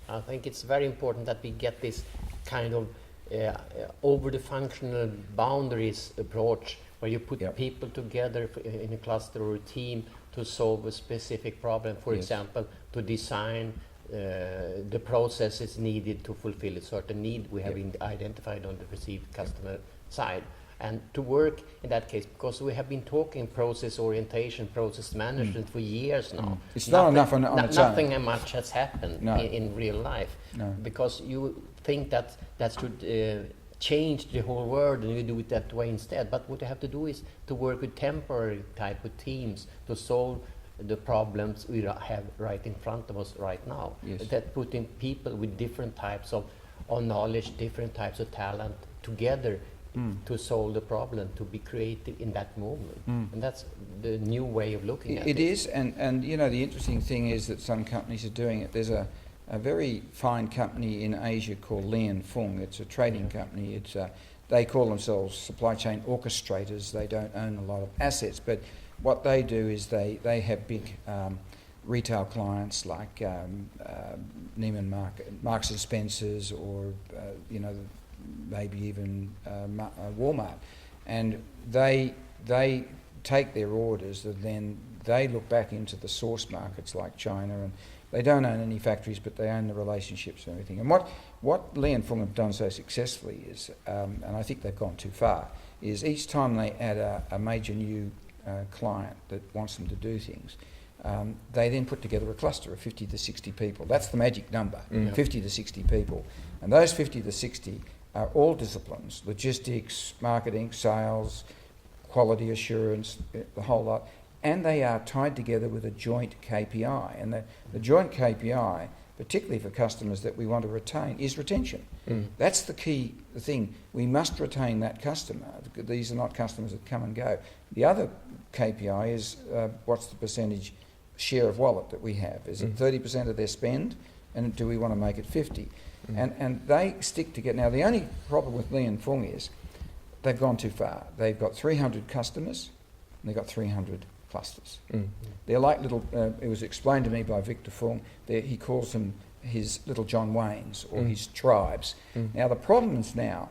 I think it's very important that we get this kind of over the functional boundaries approach, where you put people together in a cluster or a team to solve a specific problem. For example, to design the processes needed to fulfill a certain need we have identified on the perceived customer side. And to work in that case, because we have been talking process orientation, process management for years now. It's not enough on its own. Nothing much has happened in real life. No. Because you think that should change the whole world, and you do it that way instead. But what you have to do is to work with temporary type of teams to solve the problems we have right in front of us right now. Yes. That putting people with different types of knowledge, different types of talent together to solve the problem, to be creative in that moment. And that's the new way of looking at it. It is, and you know, the interesting thing is that some companies are doing it. There's a very fine company in Asia called Lian Fung. It's a trading company. It's they call themselves supply chain orchestrators. They don't own a lot of assets, but what they do is they have big retail clients like Neiman Marks and Spencer's, or you know, maybe even Walmart, and they take their orders, and then they look back into the source markets like China, and they don't own any factories, but they own the relationships and everything. And what Lian Fung have done so successfully is, and I think they've gone too far, is each time they add a major new client that wants them to do things, they then put together a cluster of 50 to 60 people. That's the magic number, 50 to 60 people. And those 50 to 60 are all disciplines: logistics, marketing, sales, quality assurance, the whole lot. And they are tied together with a joint KPI. And the joint KPI, particularly for customers that we want to retain, is retention. That's the key thing. We must retain that customer. These are not customers that come and go. The other KPI is what's the percentage share of wallet that we have? Is it 30% of their spend? And do we want to make it 50? And they stick together. Now, the only problem with Lian Fung is they've gone too far. They've got 300 customers, and they've got 300 clusters. They're like little, it was explained to me by Victor Fung, he calls them his little John Waynes, or his tribes. Now, the problem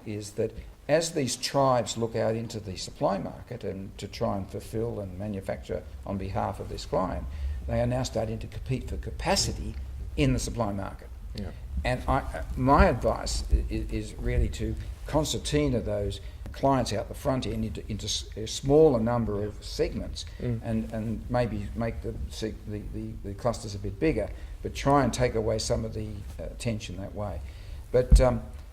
is that as these tribes look out into the supply market and to try and fulfill and manufacture on behalf of this client, they are now starting to compete for capacity in the supply market. And my advice is really to concertina those clients out the front end into a smaller number of segments, and maybe make the clusters a bit bigger, but try and take away some of the tension that way. But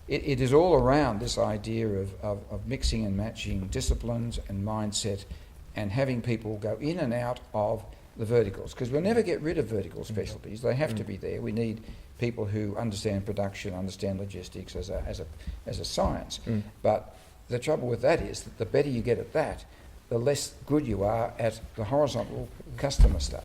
it is all around this idea of mixing and matching disciplines and mindset, and having people go in and out of the verticals, because we'll never get rid of vertical specialties. They have to be there. We need people who understand production, understand logistics as a science. But the trouble with that is that the better you get at that, the less good you are at the horizontal customer stuff.